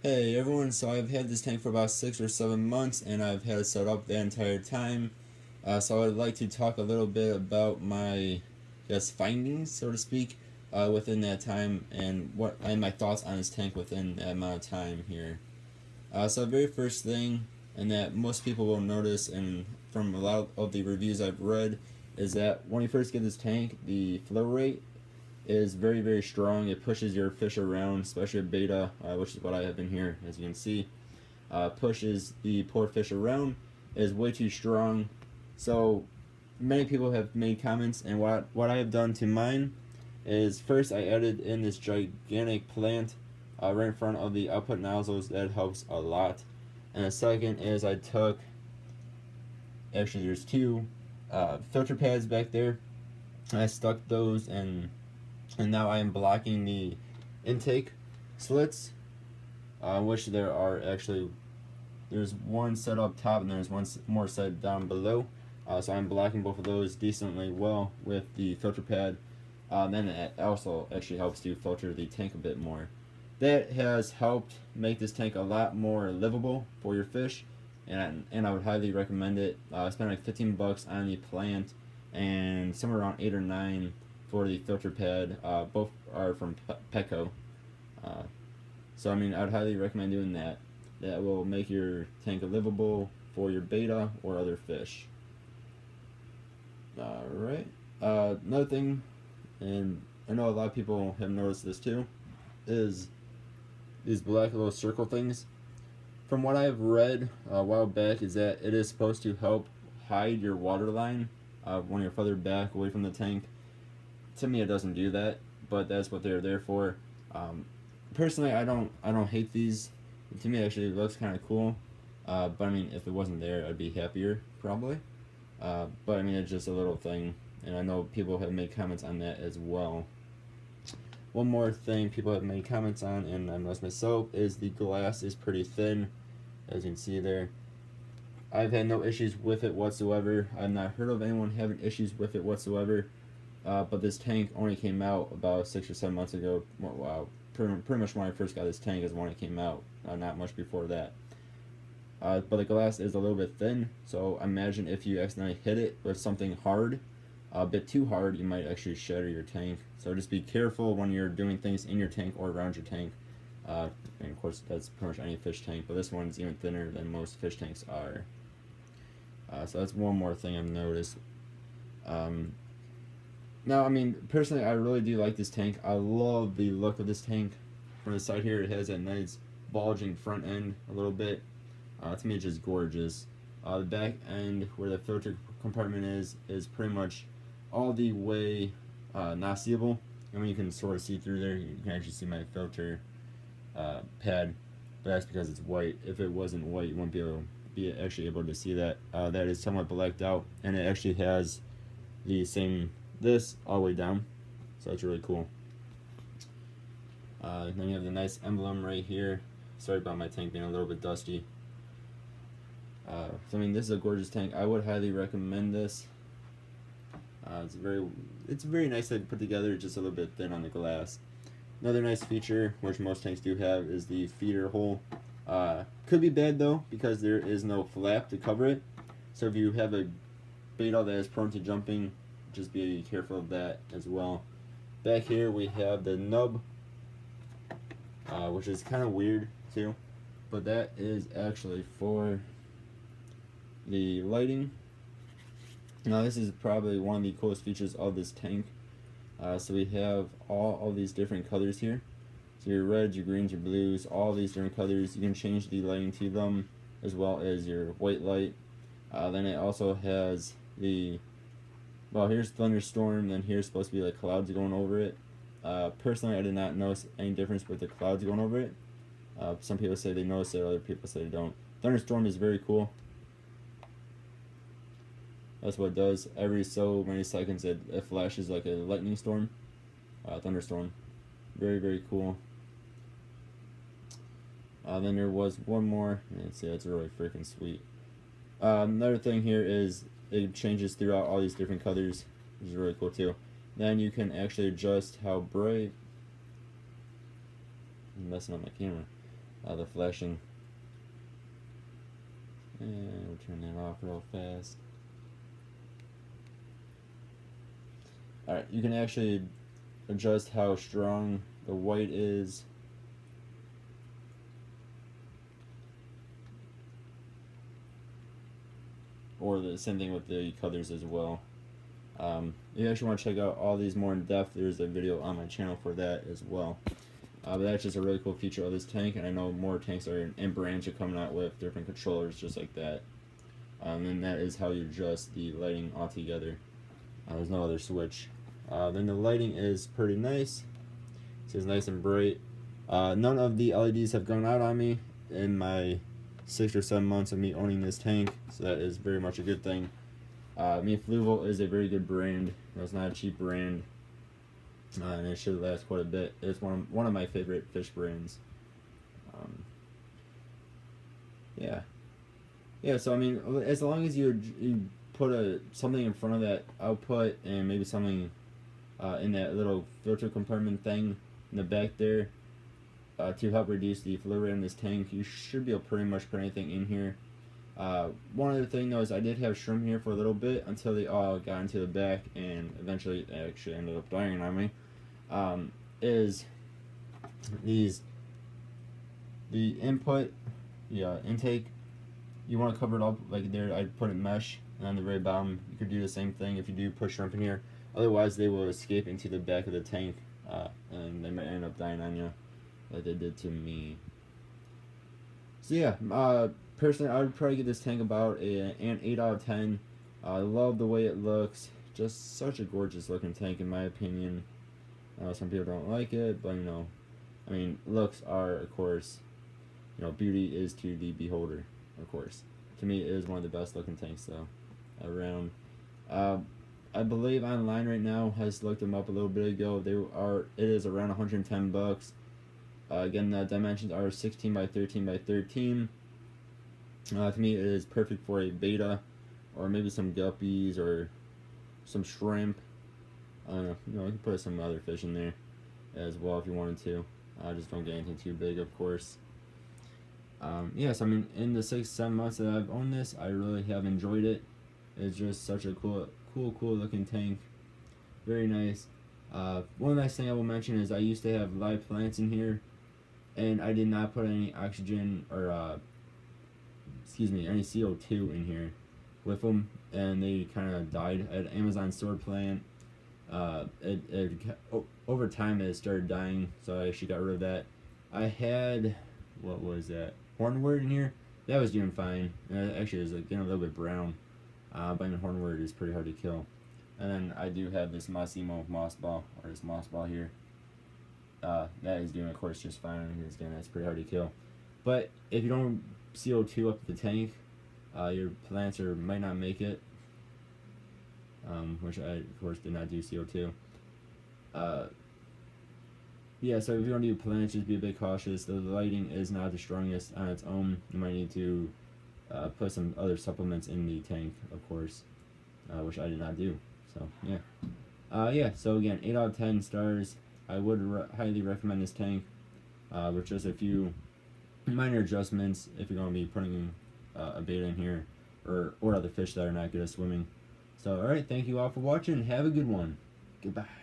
Hey everyone, so I've had this tank for about 6 or 7 months and I've had it set up the entire time. So I'd like to talk a little bit about my, findings, so to speak, within that time and my thoughts on this tank within that amount of time here. So the very first thing, and that most people will notice, and from a lot of the reviews I've read, is that when you first get this tank, the flow rate is very, very strong. It pushes your fish around, especially a beta, which is what I have in here, as you can see. Pushes the poor fish around, is way too strong. So many people have made comments, and what I have done to mine is first I added in this gigantic plant right in front of the output nozzles. That helps a lot. And the second is I took, actually there's two filter pads back there. I stuck those and now I am blocking the intake slits, which there's one set up top and there's one more set down below. So I'm blocking both of those decently well with the filter pad. Then it also actually helps to filter the tank a bit more. That has helped make this tank a lot more livable for your fish, and I would highly recommend it. I spent like $15 on the plant and somewhere around 8 or 9 for the filter pad. Both are from Petco. So I mean, I'd highly recommend doing that. That will make your tank livable for your beta or other fish. Alright. Another thing, and I know a lot of people have noticed this too, is these black little circle things. From what I've read a while back, is that it is supposed to help hide your water line when you're further back away from the tank. To me, it doesn't do that, but that's what they're there for. Personally, I don't hate these. To me, actually, it looks kind of cool. But I mean, if it wasn't there, I'd be happier probably. But I mean, it's just a little thing, and I know people have made comments on that as well. One more thing people have made comments on, and I noticed myself, is the glass is pretty thin, as you can see there. I've had no issues with it whatsoever. I've not heard of anyone having issues with it whatsoever. But this tank only came out about 6 or 7 months ago. Wow, pretty much when I first got this tank is when it came out. Not much before that. But the glass is a little bit thin, so imagine if you accidentally hit it with something hard, a bit too hard, you might actually shatter your tank. So just be careful when you're doing things in your tank or around your tank. And of course, that's pretty much any fish tank, but this one's even thinner than most fish tanks are. So that's one more thing I've noticed. Now, I mean, personally, I really do like this tank. I love the look of this tank. From the side here, it has that nice bulging front end a little bit. To me, it's just gorgeous. The back end, where the filter compartment is pretty much all the way not seeable. I mean, you can sort of see through there. You can actually see my filter pad, but that's because it's white. If it wasn't white, you wouldn't be actually able to see that. That is somewhat blacked out, and it actually has the same this all the way down, so that's really cool. Then you have the nice emblem right here. Sorry about my tank being a little bit dusty. So I mean, this is a gorgeous tank. I would highly recommend this. It's very nicely put together, just a little bit thin on the glass. Another nice feature, which most tanks do have, is the feeder hole. Could be bad though, because there is no flap to cover it. So if you have a beta that is prone to jumping, just be careful of that as well. Back here we have the nub, which is kind of weird too, but that is actually for the lighting. Now this is probably one of the coolest features of this tank. So we have all these different colors here. So your reds, your greens, your blues, all these different colors. You can change the lighting to them, as well as your white light. Then it also has here's thunderstorm, then here's supposed to be like clouds going over it. Personally, I did not notice any difference with the clouds going over it. Some people say they notice it, other people say they don't. Thunderstorm is very cool. That's what it does. Every so many seconds it flashes like a lightning storm. Thunderstorm. Very, very cool. Then there was one more. Let's see, that's really freaking sweet. Another thing here is it changes throughout all these different colors, which is really cool too. Then you can actually adjust how bright. I'm messing up my camera. the flashing. And we'll turn that off real fast. Alright, you can actually adjust how strong the white is. Or the same thing with the colors as well. You actually want to check out all these more in depth. There's a video on my channel for that as well. But that's just a really cool feature of this tank, and I know more tanks and brands are coming out with different controllers just like that. And that is how you adjust the lighting altogether. There's no other switch. Then the lighting is pretty nice. It's nice and bright. None of the LEDs have gone out on me in my 6 or 7 months of me owning this tank, so that is very much a good thing. Fluval is a very good brand. It's not a cheap brand, and it should last quite a bit. It's one of my favorite fish brands. Yeah. So I mean, as long as you put something in front of that output and maybe something in that little filter compartment thing in the back there to help reduce the flow rate in this tank, you should be able to pretty much put anything in here. One other thing though is I did have shrimp here for a little bit until they all got into the back and eventually they actually ended up dying on me. Is the input, intake, you want to cover it up like there. I put it mesh, and on the very bottom you could do the same thing if you do put shrimp in here. Otherwise they will escape into the back of the tank, and they might end up dying on you like they did to me. So yeah, personally I would probably give this tank about an 8 out of 10. I love the way it looks. Just such a gorgeous looking tank in my opinion. Some people don't like it, but I mean, looks are, of course, beauty is to the beholder, of course. To me, it is one of the best looking tanks though around. I believe online right now, has looked them up a little bit ago. It is around 110 bucks. Again, the dimensions are 16 by 13 by 13. To me, it is perfect for a beta, or maybe some guppies or some shrimp. You can put some other fish in there as well if you wanted to. Just don't get anything too big, of course. Yes, I mean, in the 6-7 months that I've owned this, I really have enjoyed it. It's just such a cool looking tank. Very nice. One nice thing I will mention is I used to have live plants in here, and I did not put any oxygen or any CO2 in here with them, and they kind of died. I had an Amazon store plant. Over time it started dying, so I actually got rid of that. I had, what was that, hornwort in here. That was doing fine. Actually, it was getting a little bit brown, but I mean, hornwort is pretty hard to kill. And then I do have this Massimo moss ball, or this moss ball here. That is doing, of course, just fine. It's pretty hard to kill. But if you don't CO2 up the tank, your plants might not make it. Which I, of course, did not do CO2. Yeah, so if you don't do plants, just be a bit cautious. The lighting is not the strongest on its own. You might need to put some other supplements in the tank, of course, which I did not do. So, yeah. So again, 8 out of 10 stars. I would highly recommend this tank with just a few minor adjustments if you're going to be putting a beta in here or other fish that are not good at swimming. So, alright, thank you all for watching. Have a good one. Goodbye.